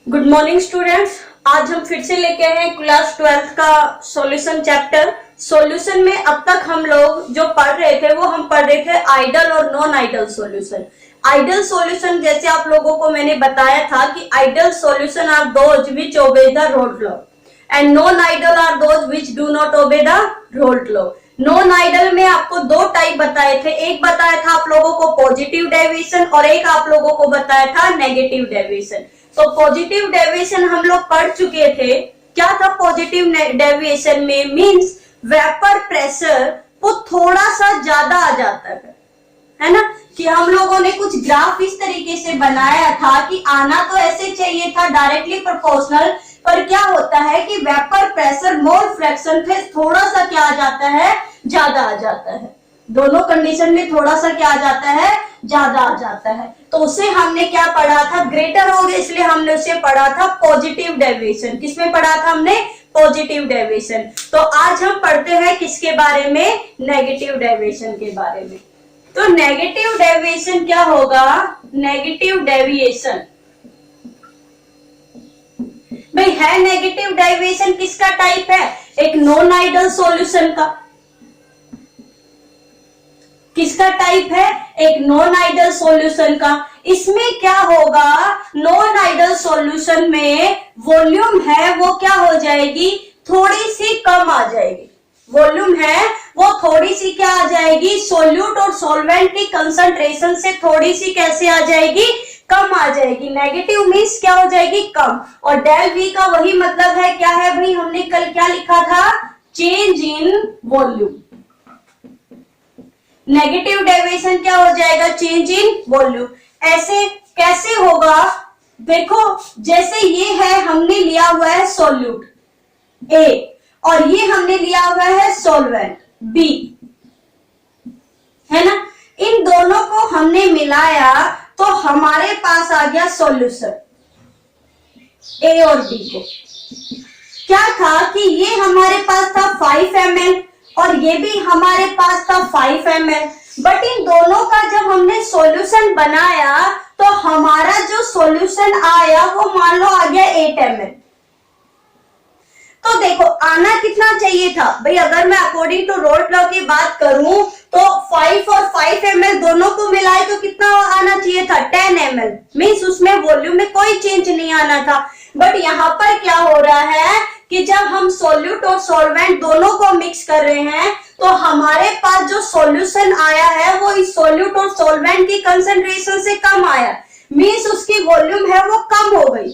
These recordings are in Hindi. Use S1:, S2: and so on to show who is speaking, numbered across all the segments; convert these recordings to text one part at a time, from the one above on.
S1: Good morning students. आज हम फिर से लेके आए हैं क्लास 12th का सॉल्यूशन चैप्टर। सॉल्यूशन में अब तक हम लोग जो पढ़ रहे थे वो हम पढ़ रहे थे आइडल और non ideal solution. Ideal solution जैसे आप लोगों को मैंने बताया था कि ideal solution are those which obey the Raoult's law and non ideal are those which do not obey the Raoult's law. Non ideal में आपको दो टाइप बताए थे, एक बताया था आप लोगों को पॉजिटिव डेविएशन और एक आप लोगों को बताया था नेगेटिव डेविएशन। तो पॉजिटिव डेविएशन हम लोग पढ़ चुके थे। क्या था पॉजिटिव डेविएशन में? मींस वेपर प्रेशर वो थोड़ा सा ज्यादा आ जाता है ना, कि हम लोगों ने कुछ ग्राफ इस तरीके से बनाया था कि आना तो ऐसे चाहिए था डायरेक्टली प्रोपोर्शनल, पर क्या होता है कि वेपर प्रेशर मोल फ्रैक्शन पे थोड़ा सा क्या आ जाता है, ज्यादा आ जाता है। दोनों कंडीशन में थोड़ा सा क्या आ जाता है, ज्यादा आ जाता है। तो उसे हमने क्या पढ़ा था, ग्रेटर हो गया, इसलिए हमने उसे पढ़ा था पॉजिटिव डेविएशन। किसमें पढ़ा था हमने? Positive deviation. तो आज हम पढ़ते हैं किसके बारे में? नेगेटिव डेविएशन के बारे में। तो नेगेटिव डेविएशन क्या होगा? नेगेटिव डेविएशन भाई है, नेगेटिव डेविएशन किसका टाइप है? एक नॉन आइडल सॉल्यूशन का। किसका टाइप है? एक नॉन आइडल सॉल्यूशन का। इसमें क्या होगा, नॉन आइडल सॉल्यूशन में वॉल्यूम है वो क्या हो जाएगी, थोड़ी सी कम आ जाएगी। वॉल्यूम है वो थोड़ी सी क्या आ जाएगी, सोल्यूट और सॉल्वेंट की कंसंट्रेशन से थोड़ी सी कैसे आ जाएगी, कम आ जाएगी। नेगेटिव मीन्स क्या हो जाएगी, कम। और डेल वी का वही मतलब है, क्या है भाई, हमने कल क्या लिखा था, change in volume. Negative deviation क्या हो जाएगा, चेंज इन वॉल्यूम। ऐसे कैसे होगा, देखो जैसे ये है, हमने लिया हुआ है सोल्यूट ए और ये हमने लिया हुआ है सॉल्वेंट बी, है ना। इन दोनों को हमने मिलाया तो हमारे पास आ गया सॉल्यूशन ए और बी को। क्या था कि ये हमारे पास था 5 ml और ये भी हमारे पास था 5 ml, बट इन दोनों का जब हमने सॉल्यूशन बनाया तो हमारा जो सॉल्यूशन आया वो मान लो आ गया 8 ml। तो देखो आना कितना चाहिए था भाई, अगर मैं अकॉर्डिंग टू रोल्ड लॉ की बात करूं तो 5 और 5 ml दोनों को मिलाए तो कितना आना चाहिए था, 10 ml। मीन्स उसमें वॉल्यूम में कोई चेंज नहीं आना था। बट यहाँ पर क्या हो रहा है कि जब हम सोल्यूट और सॉल्वेंट दोनों को मिक्स कर रहे हैं तो हमारे पास जो सॉल्यूशन आया है वो इस सोल्यूट और सॉल्वेंट की कंसंट्रेशन से कम आया। मीन्स उसकी वॉल्यूम है वो कम हो गई।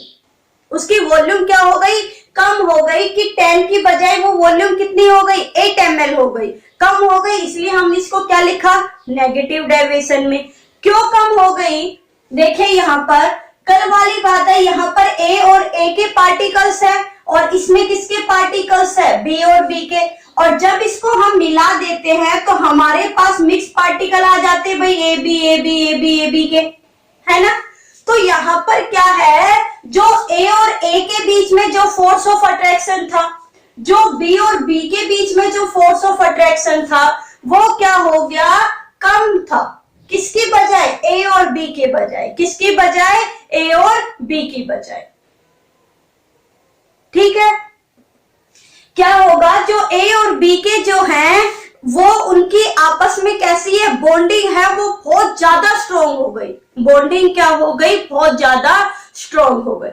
S1: उसकी वॉल्यूम क्या हो गई, कम हो गई, कि 10 की बजाय वो वॉल्यूम कितनी हो गई, 8 ml हो गई, कम हो गई। इसलिए हमने इसको क्या लिखा, नेगेटिव डेविएशन में। क्यों कम हो गई, देखिए यहाँ पर कल वाली बात है, यहाँ पर ए और ए के पार्टिकल्स है और इसमें किसके पार्टिकल्स है, बी और बी के। और जब इसको हम मिला देते हैं तो हमारे पास मिक्स पार्टिकल आ जाते हैं भाई, A B A B A B A B के, है ना। तो यहाँ पर क्या है, जो ए और ए के बीच में जो फोर्स ऑफ अट्रैक्शन था, जो बी और बी के बीच में जो फोर्स ऑफ अट्रैक्शन था वो क्या हो गया, कम था। किसकी बजाय, ए और बी के बजाय। किसकी बजाय, ए और बी की बजाय। ठीक है, क्या होगा, जो ए और बी के जो हैं वो उनकी आपस में कैसी है, बॉन्डिंग है वो बहुत ज्यादा स्ट्रॉन्ग हो गई। बॉन्डिंग क्या हो गई, बहुत ज्यादा स्ट्रॉन्ग हो गई।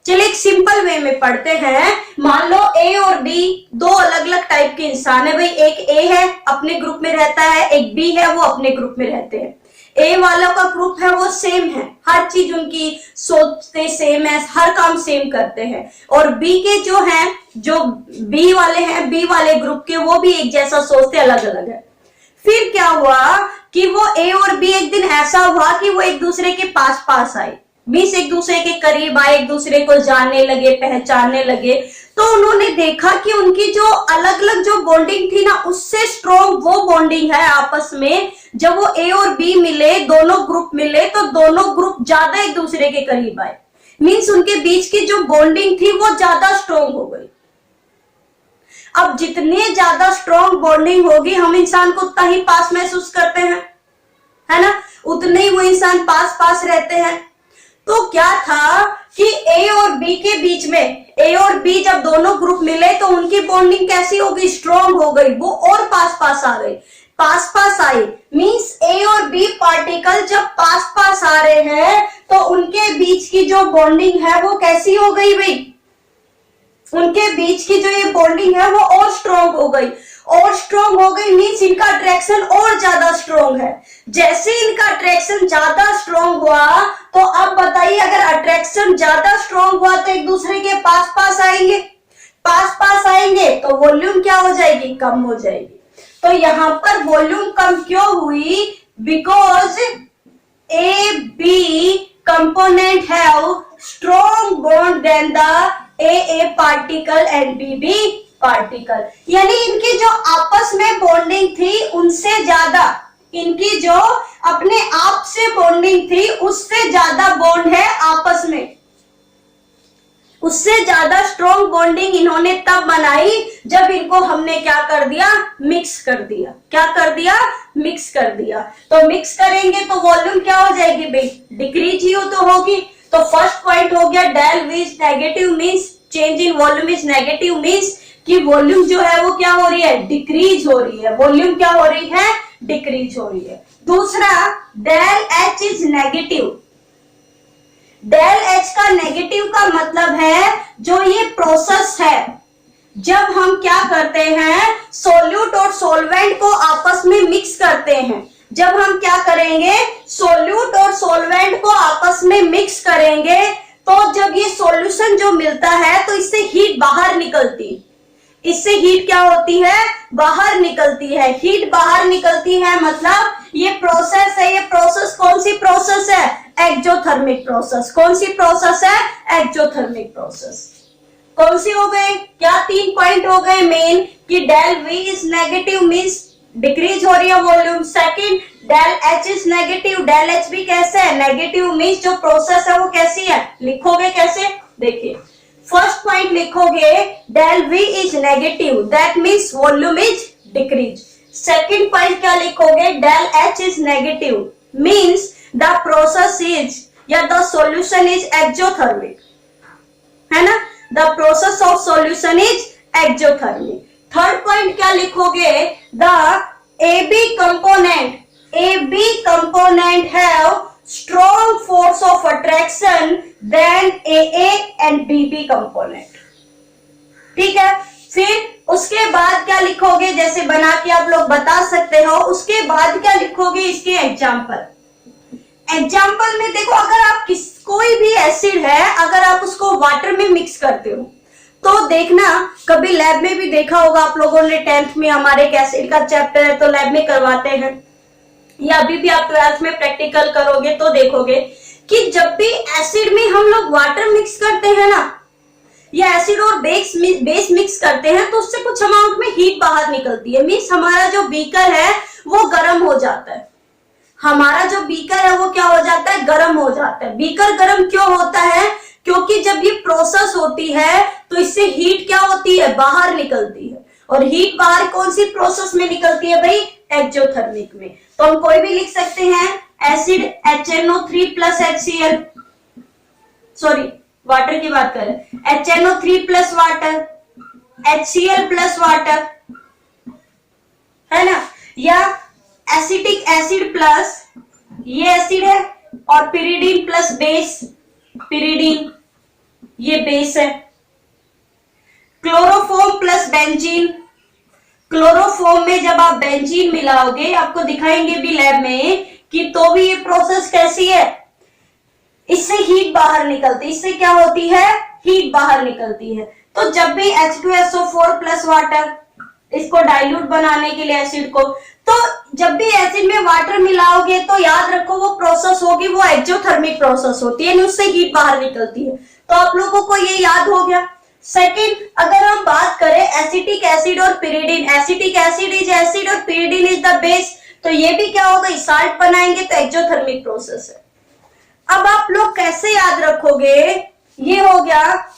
S1: चलिए एक सिंपल वे में पढ़ते हैं। मान लो ए और बी दो अलग अलग टाइप के इंसान है भाई। एक ए है अपने ग्रुप में रहता है, एक बी है वो अपने ग्रुप में रहते हैं। ए वालों का ग्रुप है वो सेम है, हर चीज उनकी सोचते सेम है, हर काम सेम करते हैं। और बी के जो हैं, जो बी वाले हैं, बी वाले ग्रुप के, वो भी एक जैसा सोचते, अलग अलग है। फिर क्या हुआ कि वो ए और बी एक दिन ऐसा हुआ कि वो एक दूसरे के पास पास आए, मीन्स एक दूसरे के करीब आए, एक दूसरे को जानने लगे, पहचानने लगे। तो उन्होंने देखा कि उनकी जो अलग अलग जो बॉन्डिंग थी ना, उससे स्ट्रॉन्ग वो बॉन्डिंग है आपस में। जब वो ए और बी मिले, दोनों ग्रुप मिले, तो दोनों ग्रुप ज्यादा एक दूसरे के करीब आए। मीन्स उनके बीच की जो बॉन्डिंग थी वो ज्यादा स्ट्रॉन्ग हो गई। अब जितने ज्यादा स्ट्रॉन्ग बॉन्डिंग होगी, हम इंसान को उतना ही पास महसूस करते हैं, है ना, उतने ही वो इंसान पास पास रहते हैं। तो क्या था कि ए और बी के बीच में, ए और बी जब दोनों ग्रुप मिले तो उनकी बॉन्डिंग कैसी हो गई, स्ट्रॉन्ग हो गई, वो और पास पास आ गई, पास पास आई। मींस ए और बी पार्टिकल जब पास पास आ रहे हैं तो उनके बीच की जो बॉन्डिंग है वो कैसी हो गई भाई, उनके बीच की जो ये बॉन्डिंग है वो और स्ट्रॉन्ग हो गई, और स्ट्रॉन्ग हो गई मींस इनका अट्रैक्शन और ज्यादा स्ट्रॉन्ग है। जैसे इनका अट्रैक्शन ज्यादा स्ट्रॉन्ग हुआ तो अब बताइए, अगर अट्रैक्शन ज्यादा स्ट्रॉन्ग हुआ तो एक दूसरे के पास पास आएंगे, पास पास आएंगे तो वॉल्यूम क्या हो जाएगी, कम हो जाएगी। तो यहां पर वॉल्यूम कम क्यों हुई, because A B component have strong bond than the A particle and B particle. यानी इनकी जो आपस में बॉन्डिंग थी उनसे ज्यादा, इनकी जो अपने आप से बॉन्डिंग थी उससे ज्यादा बॉन्ड है आपस में, उससे ज्यादा स्ट्रॉन्ग बॉन्डिंग इन्होंने तब बनाई जब इनको हमने क्या कर दिया, मिक्स कर दिया। क्या कर दिया, मिक्स कर दिया। तो मिक्स करेंगे तो वॉल्यूम क्या हो जाएगी भाई, डिक्रीज ही तो होगी। तो फर्स्ट पॉइंट हो गया del is negative means change in volume is negative means कि वॉल्यूम जो है वो क्या हो रही है, डिक्रीज हो रही है। वॉल्यूम क्या हो रही है, डिक्रीज हो रही है। दूसरा del H is negative. Del H का नेगेटिव का मतलब है जो ये प्रोसेस है, जब हम क्या करते हैं, सोल्यूट और सोलवेंट को आपस में मिक्स करते हैं। जब हम क्या करेंगे, सोल्यूट और सोलवेंट को आपस में मिक्स करेंगे तो जब ये सॉल्यूशन जो मिलता है तो इससे हीट बाहर निकलती, इससे हीट क्या होती है, बाहर निकलती है। हीट बाहर निकलती है मतलब ये प्रोसेस है। ये प्रोसेस कौन सी प्रोसेस है, एक्सोथर्मिक प्रोसेस। कौन सी प्रोसेस है, एक्सोथर्मिक प्रोसेस। कौन सी हो गई, क्या 3 पॉइंट हो गए मेन, कि del V is negative means decrease हो रही है volume. Second del H is negative, del H भी कैसे है, नेगेटिव मींस जो प्रोसेस है वो कैसी है, लिखोगे कैसे, देखिए फर्स्ट पॉइंट लिखोगे del V is negative, that means volume is decrease. Second point क्या लिखोगे, del H is negative means the process is या द सॉल्यूशन इज एक्सोथर्मिक, है ना, the process of solution is exothermic. Third point क्या लिखोगे, the AB component have strong force of attraction than AA and BB component। ठीक है, फिर उसके बाद क्या लिखोगे, जैसे बना के आप लोग बता सकते हो। उसके बाद क्या लिखोगे, इसके एग्जाम्पल। एग्जाम्पल में देखो, अगर आप कोई भी एसिड है, अगर आप उसको वाटर में मिक्स करते हो तो देखना, कभी लैब में भी देखा होगा आप लोगों ने, 10th में हमारे एक एसिड का चैप्टर है तो लैब में करवाते हैं, या अभी भी आप 12th में प्रैक्टिकल करोगे तो देखोगे कि जब भी एसिड में हम लोग वाटर मिक्स करते हैं ना, या एसिड और बेस मिक्स करते हैं, तो उससे कुछ अमाउंट में हीट बाहर निकलती है। मींस हमारा जो बीकर है वो गर्म हो जाता है। हमारा जो बीकर है वो क्या हो जाता है, गर्म हो जाता है। बीकर गर्म क्यों होता है, क्योंकि जब ये प्रोसेस होती है तो इससे हीट क्या होती है, बाहर निकलती है। और हीट बाहर कौन सी प्रोसेस में निकलती है भाई, एक्सोथर्मिक में। तो हम कोई भी लिख सकते हैं, acid HNO3 plus HCl, sorry water की बात करें, HNO3 plus water, HCl plus water, है ना, या एसिटिक एसिड प्लस ये एसिड है, और पिरिडीन प्लस बेस, पिरिडीन ये बेस है। क्लोरोफॉर्म प्लस बेंजीन, क्लोरोफॉर्म में जब आप बेंजीन मिलाओगे, आपको दिखाएंगे भी लैब में, कि तो भी ये प्रोसेस कैसी है, इससे हीट बाहर निकलती है। इससे क्या होती है, हीट बाहर निकलती है। तो जब भी H2SO4 प्लस वाटर, इसको डाइल्यूट बनाने के लिए एसिड को, तो जब भी एसिड में वाटर मिलाओगे तो याद रखो वो प्रोसेस होगी, वो एक्सोथर्मिक प्रोसेस होती है, उससे हीट बाहर निकलती है। तो आप लोगों को ये याद हो गया। सेकंड, अगर हम बात करें एसिटिक एसिड और pyridine, acetic acid is acid और पिरिडीन इज द बेस, तो ये भी क्या होगा, साल्ट बनाएंगे तो एक्सोथर्मिक प्रोसेस है। अब आप लोग कैसे याद रखोगे, ये हो गया,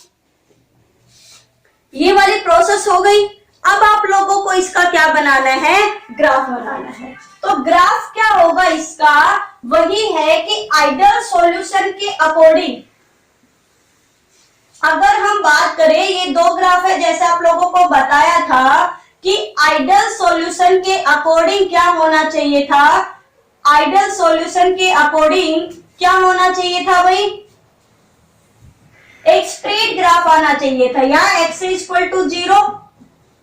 S1: ये वाली प्रोसेस हो गई। अब आप लोगों को इसका क्या बनाना है, ग्राफ बनाना है। तो ग्राफ क्या होगा इसका, वही है कि आइडियल सॉल्यूशन के अकॉर्डिंग, अगर हम बात करें, ये दो ग्राफ है जैसे आप लोगों को बताया था कि आइडियल सॉल्यूशन के अकॉर्डिंग क्या होना चाहिए था, आइडियल सॉल्यूशन के अकॉर्डिंग क्या होना चाहिए था भाई, एक स्ट्रेट ग्राफ आना चाहिए था। यहाँ x इक्वल टू 0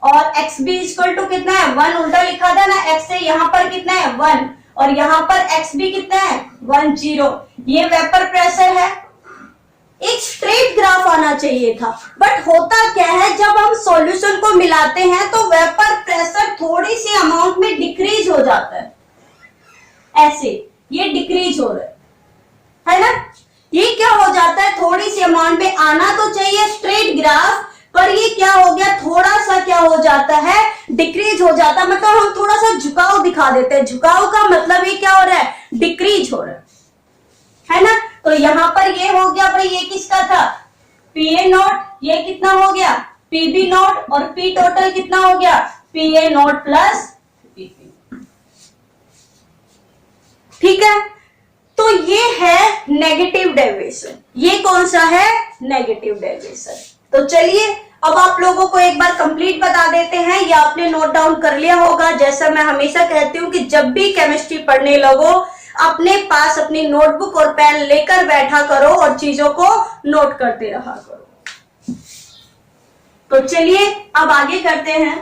S1: और एक्स बी इक्वल टू कितना है 1, उल्टा लिखा था ना, x से यहाँ पर कितना है 1 और यहाँ पर एक्स बी कितना है 1 0। ये वेपर प्रेशर है, एक स्ट्रेट ग्राफ आना चाहिए था। बट होता क्या है, जब हम सॉल्यूशन को मिलाते हैं तो वेपर प्रेशर थोड़ी सी अमाउंट में डिक्रीज हो जाता है, ऐसे ये डिक्रीज हो रहा है ना। ये क्या हो जाता है, थोड़ी सी अमाउंट में आना तो चाहिए स्ट्रेट ग्राफ, पर ये क्या हो गया, थोड़ा सा क्या हो जाता है, डिक्रीज हो जाता है। मतलब हम थोड़ा सा झुकाव दिखा देते हैं, झुकाव का मतलब ये क्या हो रहा है, डिक्रीज हो रहा है ना। तो यहां पर ये हो गया भाई, ये किसका था पी ए नॉट, ये कितना हो गया पीबी नॉट और पी टोटल कितना हो गया P A not plus PP. ठीक है, तो ये है नेगेटिव डेविएशन, ये कौन सा है नेगेटिव डेविएशन। तो चलिए अब आप लोगों को एक बार कंप्लीट बता देते हैं, या आपने नोट डाउन कर लिया होगा। जैसा मैं हमेशा कहती हूँ कि जब भी केमिस्ट्री पढ़ने लगो अपने पास अपनी नोटबुक और पेन लेकर बैठा करो और चीजों को नोट करते रहा करो। तो चलिए अब आगे करते हैं।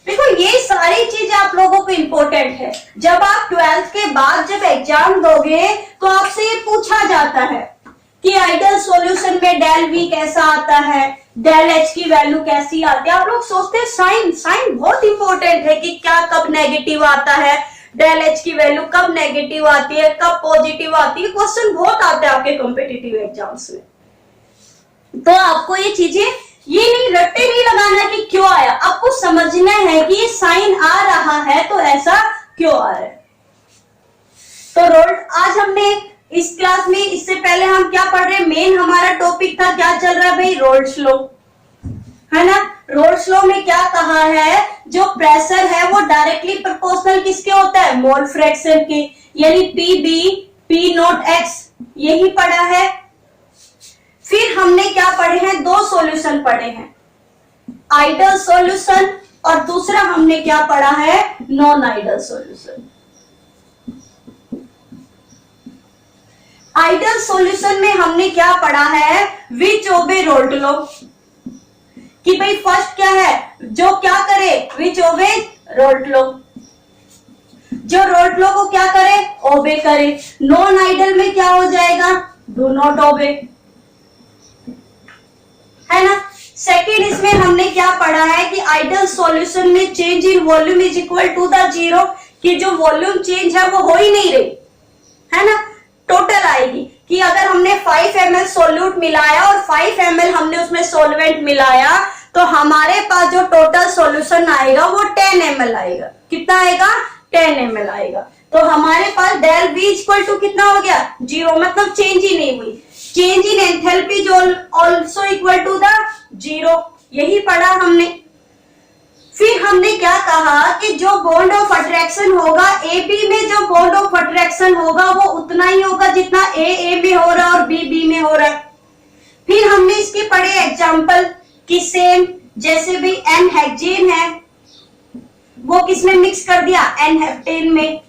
S1: देखो ये सारी चीजें आप लोगों को इंपॉर्टेंट है। जब आप 12th के बाद जब एग्जाम दोगे तो आपसे ये पूछा जाता है कि आइडियल सॉल्यूशन में डेल वी कैसा आता है, डेल एच की वैल्यू कैसी आती है। आप लोग सोचते हैं साइन बहुत इंपॉर्टेंट है कि क्या कब नेगेटिव आता है, डेल एच की वैल्यू कब नेगेटिव आती है, कब पॉजिटिव आती है। क्वेश्चन बहुत आते हैं आपके कॉम्पिटिटिव एग्जाम्स में। तो आपको ये चीजें ये नहीं रट्टे नहीं लगाना कि क्यों आया, आपको समझना है कि ये साइन आ रहा है तो ऐसा क्यों आ रहा है। तो रोल्ड आज हमने इस क्लास में, इससे पहले हम क्या पढ़ रहे हैं, मेन हमारा टॉपिक था क्या चल रहा है भाई, रोल्ड्स लॉ है ना। रोल्ड्स लॉ में क्या कहा है, जो प्रेशर है वो डायरेक्टली प्रोपोर्शनल किसके होता है, मोल फ्रैक्शन के, यानी P B P nought X, यही पढ़ा है। फिर हमने क्या पढ़े हैं, दो सॉल्यूशन पढ़े हैं, आइडियल सॉल्यूशन और दूसरा हमने क्या पढ़ा है, non ideal solution. Ideal solution में हमने क्या पढ़ा है, विच ओबे रोल्ड लॉ, कि भाई फर्स्ट क्या है, जो क्या करे विच ओबे रोल्ड लॉ, जो रोल्ड लॉ को क्या करे ओबे करे। नॉन आइडियल में क्या हो जाएगा, डू नॉट ओबे, है ना। सेकेंड इसमें हमने क्या पढ़ा है कि आइडियल सॉल्यूशन में change in volume is equal to the 0, कि जो वॉल्यूम चेंज है वो हो ही नहीं रही है ना, टोटल आएगी। कि अगर हमने 5 ml सोल्यूट मिलाया और 5 ml हमने उसमें सॉल्वेंट मिलाया तो हमारे पास जो टोटल सॉल्यूशन आएगा वो 10 ml आएगा। कितना आएगा 10 ml आएगा। तो हमारे पास डेल वी इक्वल टू कितना हो गया 0, मतलब चेंज ही नहीं हुई। चेंज इन एंथैल्पी जो ऑल्सो इक्वल टू द 0, यही पढ़ा हमने। फिर हमने क्या कहा कि जो बॉन्ड ऑफ अट्रैक्शन होगा ए बी में, जो बॉन्ड ऑफ अट्रैक्शन होगा वो उतना ही होगा जितना ए में हो रहा है और बी में हो रहा है। फिर हमने इसके पढ़े एग्जांपल कि सेम जैसे भी एन हेक्सेन है वो किसमें मिक्स कर दिया, एन हेप्टेन में,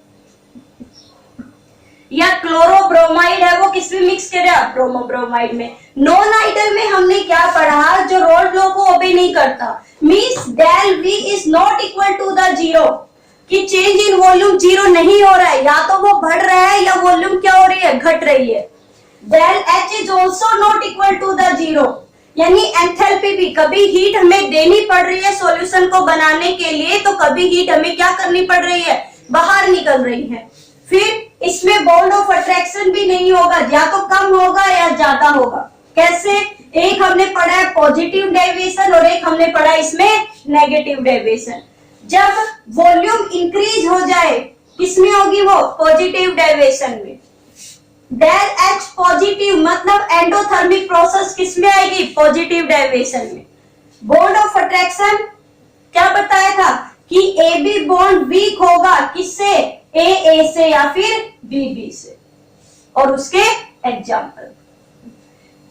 S1: या क्लोरोब्रोमाइड है वो किसमें मिक्स कर दिया, ब्रोमोब्रोमाइड में। नॉन आइडियल में हमने क्या पढ़ा, जो रोल्ड लॉ को ओबे नहीं करता, means del V is not equal to the 0, कि चेंज इन वॉल्यूम 0 नहीं हो रहा है, या तो वो बढ़ रहा है या वॉल्यूम क्या हो रही है, घट रही है। Del H is also not equal to the 0, यानी एंथैल्पी भी, कभी हीट हमें देनी पड़ रही है सॉल्यूशन को बनाने के लिए तो कभी हीट हमें क्या करनी पड़ रही है, बाहर निकल रही है। फिर इसमें बॉन्ड ऑफ अट्रैक्शन भी नहीं होगा, या तो कम होगा या ज्यादा होगा। कैसे, एक हमने पढ़ा है पॉजिटिव डेविएशन और एक हमने पढ़ा इसमें नेगेटिव डेविएशन। जब वॉल्यूम इंक्रीज हो जाए किसमें होगी वो, पॉजिटिव डेविएशन में। डेल एच पॉजिटिव मतलब एंडोथर्मिक प्रोसेस किसमें आएगी, पॉजिटिव डेविएशन में। बॉन्ड ऑफ अट्रैक्शन क्या बताया था कि ए बी बॉन्ड वीक होगा, किससे, ए से या फिर बी से, और उसके एग्जाम्पल।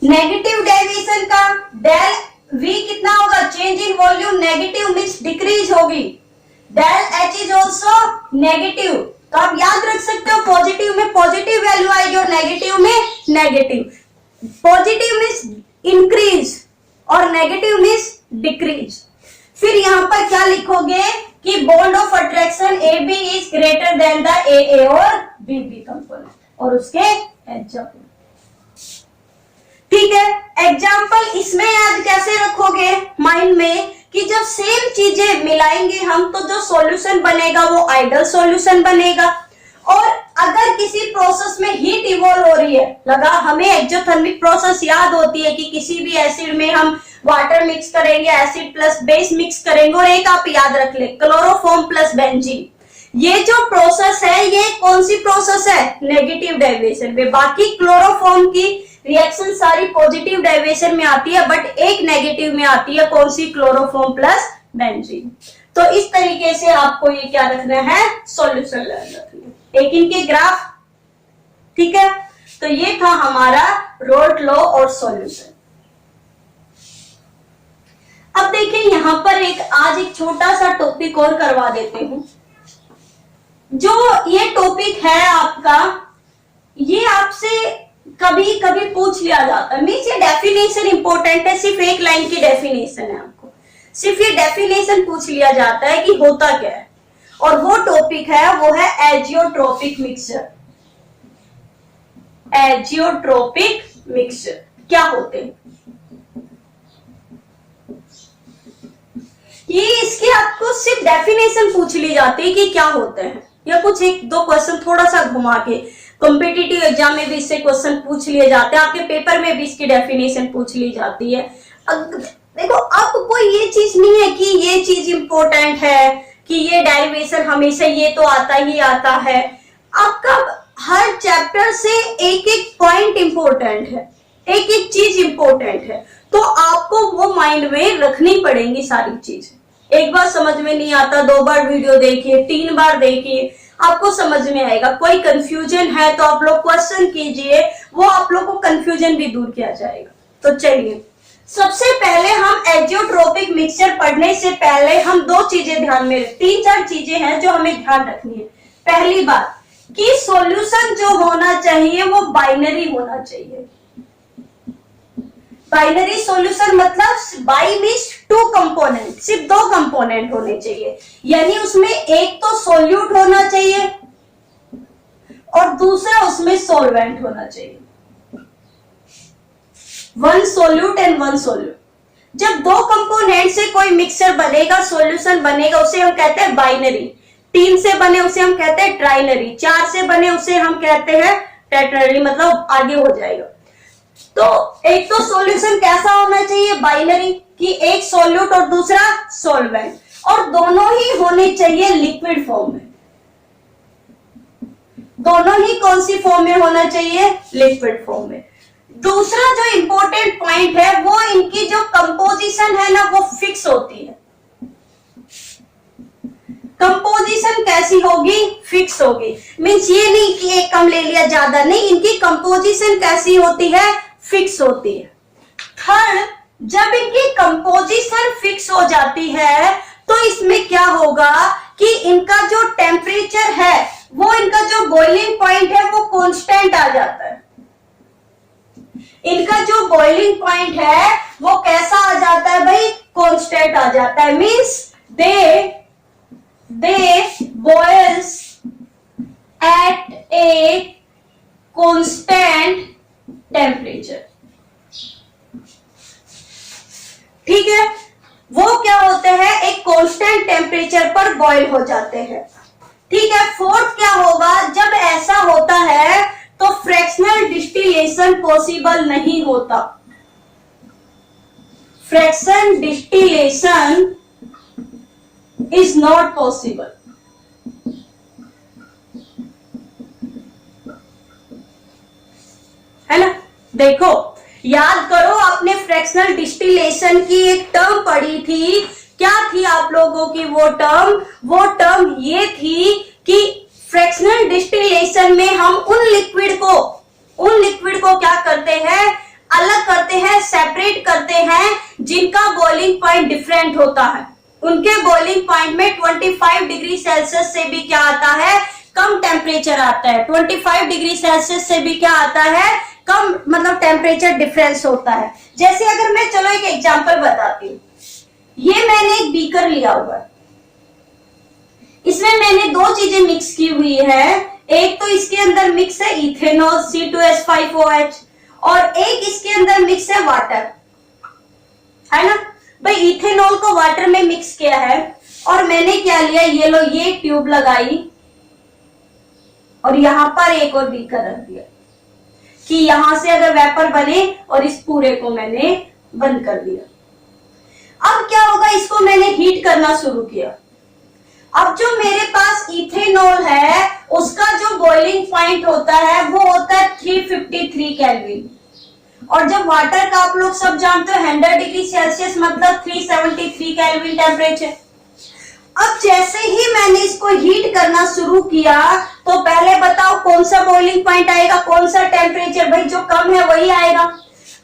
S1: नेगेटिव डेविएशन का डेल V कितना होगा, change in volume negative means decrease होगी, del H is also negative. तो आप याद रख सकते हो पॉजिटिव में पॉजिटिव वैल्यू आएगी और नेगेटिव में नेगेटिव। पॉजिटिव मीन्स इंक्रीज और नेगेटिव मीन्स डिक्रीज। फिर यहां पर क्या लिखोगे कि bond of attraction AB is greater than the AA और BB कंपोनेंट और उसके एग्जाम्पल। ठीक है, एग्जाम्पल इसमें याद कैसे रखोगे माइंड में कि जब सेम चीजें मिलाएंगे हम तो जो सॉल्यूशन बनेगा वो आइडल सॉल्यूशन बनेगा। और अगर किसी प्रोसेस में हीट इवॉल्व हो रही है, लगा हमें एक्सोथर्मिक प्रोसेस याद होती है कि किसी भी एसिड में हम वाटर मिक्स करेंगे, एसिड प्लस बेस मिक्स करेंगे, और एक आप याद रख ले क्लोरोफॉर्म प्लस बेंजीन। ये जो प्रोसेस है ये कौन सी प्रोसेस है, नेगेटिव डेविएशन में। बाकी क्लोरोफॉर्म की रिएक्शन सारी पॉजिटिव डेविएशन में आती है बट एक नेगेटिव में आती है, कौन सी, क्लोरोफॉर्म प्लस बेंजीन। तो इस तरीके से आपको ये क्या रखना है, सॉल्यूशन रखना है, एक इनके ग्राफ। ठीक है, तो ये था हमारा रोल्ट लॉ और सॉल्यूशन। अब देखिए यहां पर आज एक छोटा सा टॉपिक और करवा देते हूं। जो ये टॉपिक है आपका, ये आपसे कभी कभी पूछ लिया जाता है, मीन्स ये डेफिनेशन इंपॉर्टेंट है, सिर्फ एक लाइन की डेफिनेशन है, आपको सिर्फ ये डेफिनेशन पूछ लिया जाता है कि होता क्या है। और वो टॉपिक है वो है एजियोट्रोपिक मिक्सचर। एजियोट्रोपिक मिक्सचर क्या होते हैं ये, इसकी आपको सिर्फ डेफिनेशन पूछ ली जाती है कि क्या होते हैं, या कुछ एक दो क्वेश्चन थोड़ा सा घुमा के कॉम्पिटिटिव एग्जाम में भी इससे क्वेश्चन पूछ लिए जाते हैं, आपके पेपर में भी इसकी डेफिनेशन पूछ ली जाती है। देखो अब कोई ये चीज नहीं है कि ये चीज इंपॉर्टेंट है कि ये डेरिवेशन हमेशा ये तो आता ही आता है। आपका हर चैप्टर से एक एक पॉइंट इंपॉर्टेंट है, एक एक चीज इंपॉर्टेंट है, तो आपको वो माइंड में रखनी पड़ेंगी सारी चीज। एक बार समझ में नहीं आता, दो बार वीडियो देखिए, 3 बार देखिए, आपको समझ में आएगा। कोई कंफ्यूजन है तो आप लोग क्वेश्चन कीजिए, वो आप लोग को कंफ्यूजन भी दूर किया जाएगा। तो चलिए सबसे पहले हम एजियोट्रोपिक मिक्सचर पढ़ने से पहले हम 2 चीजें ध्यान में, 3-4 चीजें हैं जो हमें ध्यान रखनी है। पहली बात कि सॉल्यूशन जो होना चाहिए वो बाइनरी होना चाहिए। बाइनरी सॉल्यूशन मतलब बाई मीन्स 2 कंपोनेंट, सिर्फ 2 कंपोनेंट होने चाहिए, यानी उसमें एक तो सोल्यूट होना चाहिए और दूसरा उसमें सॉल्वेंट होना चाहिए। 1 सोल्यूट एंड 1 सोल्यूट। जब 2 कंपोनेंट से कोई मिक्सचर बनेगा, सॉल्यूशन बनेगा, उसे हम कहते हैं बाइनरी। 3 से बने उसे हम कहते हैं ट्राइनरी, 4 से बने उसे हम कहते हैं टेट्रानरी, मतलब आगे हो जाएगा। तो एक तो सॉल्यूशन कैसा होना चाहिए, बाइनरी, कि एक सॉल्यूट और दूसरा सॉल्वेंट, और दोनों ही होने चाहिए लिक्विड फॉर्म में। दोनों ही कौन सी फॉर्म में होना चाहिए, लिक्विड फॉर्म में। दूसरा जो इंपॉर्टेंट पॉइंट है वो इनकी जो कंपोजिशन है ना वो फिक्स होती है। कंपोजिशन कैसी होगी, फिक्स होगी। मींस ये नहीं कि एक कम ले लिया ज्यादा, नहीं, इनकी कंपोजिशन कैसी होती है, फिक्स होती है। थर्ड, जब इनकी कंपोजिशन फिक्स हो जाती है तो इसमें क्या होगा कि इनका जो टेम्परेचर है, वो इनका जो बॉइलिंग पॉइंट है वो कांस्टेंट आ जाता है। इनका जो बॉइलिंग पॉइंट है वो कैसा आ जाता है भाई, कांस्टेंट आ जाता है। Means they boils at a constant temperature। ठीक है, वो क्या होते हैं, एक कांस्टेंट टेम्परेचर पर बॉयल हो जाते हैं। ठीक है, फोर्थ क्या होगा, जब ऐसा होता है तो फ्रैक्शनल डिस्टिलेशन पॉसिबल नहीं होता। Fraction distillation is not possible। है ना, देखो याद करो, आपने फ्रैक्शनल डिस्टिलेशन की एक टर्म पढ़ी थी, क्या थी आप लोगों की वो टर्म ये थी कि फ्रैक्शनल डिस्टिलेशन में हम उन लिक्विड को क्या करते हैं, अलग करते हैं, सेपरेट करते हैं जिनका बॉइलिंग पॉइंट डिफरेंट होता है। उनके बॉइलिंग पॉइंट में 25 डिग्री सेल्सियस से भी क्या आता है, कम टेम्परेचर आता है। 25 डिग्री सेल्सियस से भी क्या आता है, कम मतलब टेम्परेचर डिफरेंस होता है। जैसे अगर मैं चलो एक एग्जांपल बताती हूँ। ये मैंने एक बीकर लिया हुआ है, इसमें मैंने दो चीजें मिक्स की हुई है। एक तो इसके अंदर मिक्स है इथेनॉल C2H5OH और एक इसके अंदर मिक्स है वाटर, है ना भाई। इथेनॉल को वाटर में मिक्स किया है और मैंने क्या लिया, ये लो ये ट्यूब लगाई और यहां पर एक और बीकर रख दिया कि यहां से अगर वेपर बने, और इस पूरे को मैंने बंद कर दिया। अब क्या होगा, इसको मैंने हीट करना शुरू किया। अब जो मेरे पास इथेनॉल है उसका जो बॉइलिंग पॉइंट होता है वो होता है 353 केल्विन, और जब वाटर का आप लोग सब जानते हो 100 डिग्री सेल्सियस मतलब 373 केल्विन टेम्परेचर। अब जैसे ही मैंने इसको हीट करना शुरू किया तो पहले बताओ कौन सा बॉइलिंग पॉइंट आएगा, कौन सा टेम्परेचर, भाई जो कम है वही आएगा।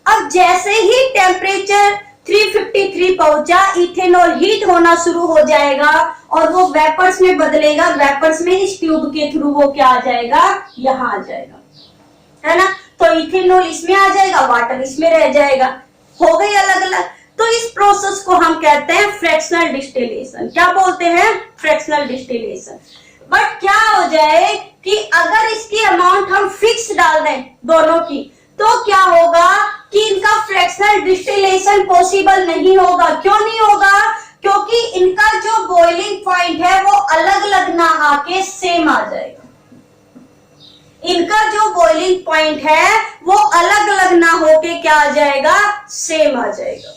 S1: अब जैसे ही टेम्परेचर 353 पहुंचा, इथेनॉल हीट होना शुरू हो जाएगा और वो वेपर्स में बदलेगा। वेपर्स में इस ट्यूब के थ्रू वो क्या आ जाएगा, यहां आ जाएगा, है ना। तो इथेनॉल इसमें आ जाएगा, वाटर इसमें रह जाएगा, हो गई अलग अलग। तो इस प्रोसेस को हम कहते हैं फ्रैक्शनल डिस्टिलेशन। क्या बोलते हैं, फ्रैक्शनल डिस्टिलेशन। बट क्या हो जाए कि अगर इसकी अमाउंट हम फिक्स डाल दें दोनों की, तो क्या होगा कि इनका फ्रैक्शनल डिस्टिलेशन पॉसिबल नहीं होगा। क्यों नहीं होगा, क्योंकि इनका जो बॉइलिंग पॉइंट है वो अलग अलग ना आके सेम आ जाएगा। इनका जो बॉइलिंग पॉइंट है वो अलग अलग ना होके क्या आ जाएगा, सेम आ जाएगा।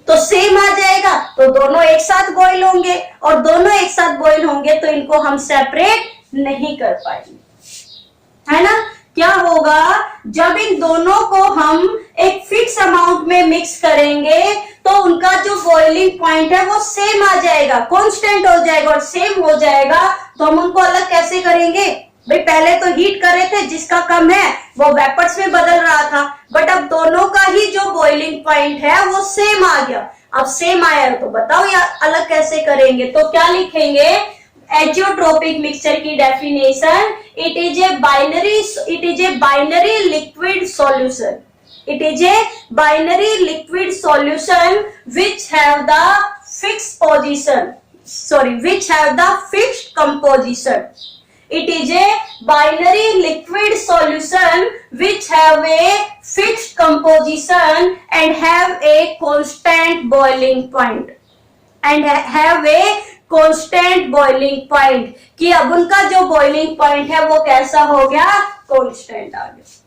S1: तो सेम आ जाएगा तो दोनों एक साथ बॉईल होंगे, और दोनों एक साथ बॉईल होंगे तो इनको हम सेपरेट नहीं कर पाएंगे, है ना। क्या होगा, जब इन दोनों को हम एक फिक्स अमाउंट में मिक्स करेंगे तो उनका जो बॉइलिंग पॉइंट है वो सेम आ जाएगा, कांस्टेंट हो जाएगा और सेम हो जाएगा। तो हम उनको अलग कैसे करेंगे, भाई पहले तो हीट कर रहे थे, जिसका कम है वो वेपर्स में बदल रहा था, बट अब दोनों का ही जो बॉइलिंग पॉइंट है वो सेम आ गया। अब सेम आया तो बताओ यार अलग कैसे करेंगे। तो क्या लिखेंगे, एजियोट्रोपिक मिक्सचर की definition, it is a binary liquid solution. It is a binary liquid solution which have the fixed position, which have the fixed composition. It is a binary liquid solution which have a fixed composition and have a constant boiling point. कि अब उनका जो बॉइलिंग पॉइंट है वो कैसा हो गया, कांस्टेंट आ गया।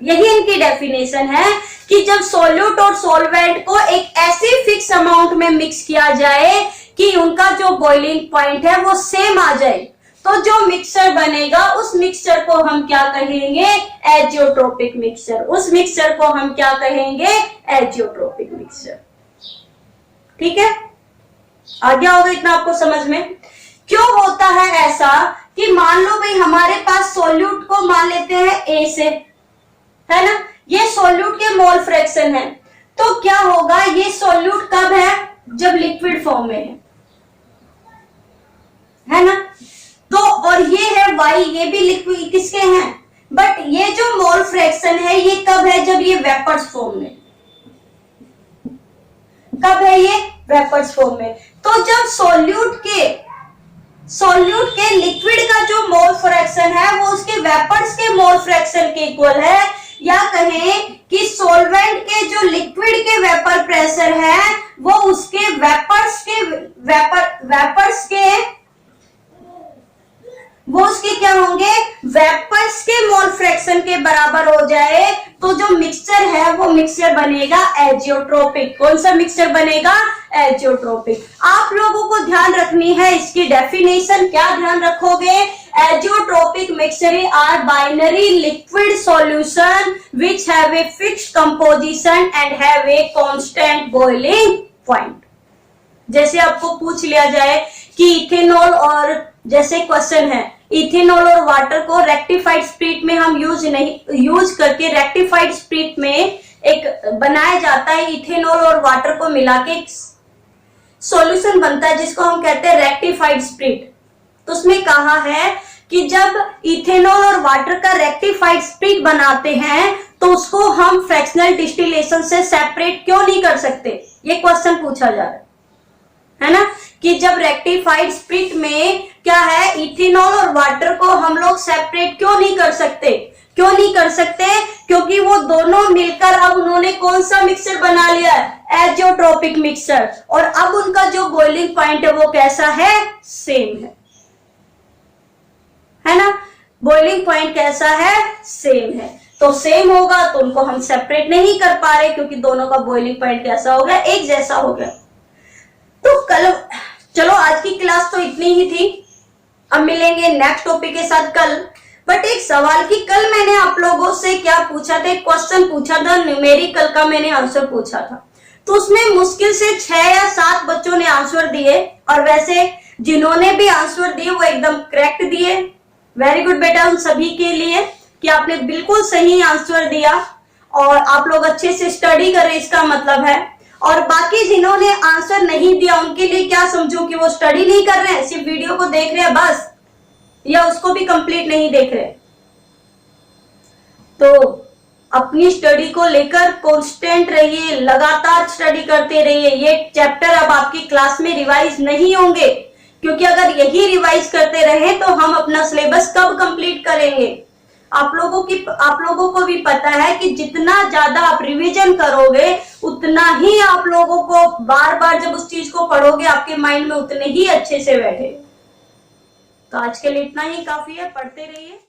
S1: यही इनकी डेफिनेशन है कि जब सॉल्यूट और सॉल्वेंट को एक ऐसी फिक्स अमाउंट में मिक्स किया जाए कि उनका जो बॉइलिंग पॉइंट है वो सेम आ जाए, तो जो मिक्सचर बनेगा उस मिक्सचर को हम क्या कहेंगे, एजियोट्रोपिक मिक्सचर। उस मिक्सचर को हम क्या कहेंगे, एजियोट्रोपिक मिक्सचर। ठीक है, आ गया होगा इतना आपको समझ में। क्यों होता है ऐसा कि मान लो भाई हमारे पास सॉल्यूट को मान लेते हैं ए से, है ना, ये सॉल्यूट के मोल फ्रैक्शन है। तो क्या होगा, ये सॉल्यूट कब है, जब लिक्विड फॉर्म में है ना। तो और ये है वाई, ये भी लिक्विड किसके हैं, बट ये जो मोल फ्रैक्शन है ये कब है, जब ये वेपर्स फॉर्म में। कब है ये, वेपर्स फॉर्म में। तो जब सॉल्यूट के लिक्विड का जो मोल फ्रैक्शन है वो उसके वेपर्स के मोल फ्रैक्शन के इक्वल है, या कहें कि सॉल्वेंट के जो लिक्विड के वेपर प्रेशर है वो उसके वो उसके क्या होंगे, वेपर्स के मोल फ्रैक्शन के बराबर हो जाए, तो जो मिक्सचर है वो मिक्सचर बनेगा एजियोट्रोपिक। कौन सा मिक्सचर बनेगा, एजियोट्रोपिक। आप लोगों को ध्यान रखनी है इसकी डेफिनेशन। क्या ध्यान रखोगे, azeotropic mixture are binary liquid solution which have a fixed composition and have a constant boiling point। जैसे आपको पूछ लिया जाए कि इथेनॉल और, जैसे क्वेश्चन है, इथेनॉल और वाटर को रेक्टिफाइड स्प्रिट में हम यूज करके रेक्टिफाइड स्प्रिट में एक बनाया जाता है, इथेनॉल और वाटर को मिला के सॉल्यूशन बनता है जिसको हम कहते हैं रेक्टिफाइड स्प्रिट। तो उसमें कहा है कि जब इथेनॉल और वाटर का रेक्टिफाइड स्प्रिट बनाते हैं तो उसको हम फ्रैक्शनल डिस्टिलेशन से सेपरेट क्यों नहीं कर सकते, ये क्वेश्चन पूछा जा रहा है ना, कि जब रेक्टिफाइड स्प्रिट में क्या है, इथेनॉल और वाटर को हम लोग सेपरेट क्यों नहीं कर सकते, क्यों नहीं कर सकते, क्योंकि वो दोनों मिलकर अब उन्होंने कौन सा मिक्सचर बना लिया है, एजियोट्रोपिक मिक्सचर, और अब उनका जो बॉइलिंग पॉइंट है वो कैसा है, सेम है ना, बॉइलिंग पॉइंट कैसा है, सेम है। तो सेम होगा तो उनको हम सेपरेट नहीं कर पा रहे क्योंकि दोनों का बॉइलिंग पॉइंट कैसा हो गया, एक जैसा हो गया। तो कल चलो आज की क्लास तो इतनी ही थी, अब मिलेंगे नेक्स्ट टॉपिक के साथ कल। बट एक सवाल की कल मैंने आप लोगों से क्या पूछा था, एक क्वेश्चन पूछा था, न्यूमेरिकल का मैंने आंसर पूछा था, तो उसमें मुश्किल से 6 या 7 बच्चों ने आंसर दिए, और वैसे जिन्होंने भी आंसर दिए वो एकदम करेक्ट दिए। वेरी गुड बेटा उन सभी के लिए कि आपने बिल्कुल सही आंसर दिया और आप लोग अच्छे से स्टडी कर रहे, इसका मतलब है। और बाकी जिन्होंने आंसर नहीं दिया उनके लिए क्या समझूं कि वो स्टडी नहीं कर रहे हैं, सिर्फ वीडियो को देख रहे हैं बस, या उसको भी कंप्लीट नहीं देख रहे। तो अपनी स्टडी को लेकर कांस्टेंट रहिए, लगातार स्टडी करते रहिए। ये चैप्टर अब आपकी क्लास में रिवाइज नहीं होंगे, क्योंकि अगर यही रिवाइज करते रहे तो हम अपना सिलेबस कब कंप्लीट करेंगे। आप लोगों को भी पता है कि जितना ज्यादा आप रिवीजन करोगे उतना ही आप लोगों को बार बार जब उस चीज को पढ़ोगे आपके माइंड में उतने ही अच्छे से बैठे। तो आज के लिए इतना ही काफी है, पढ़ते रहिए।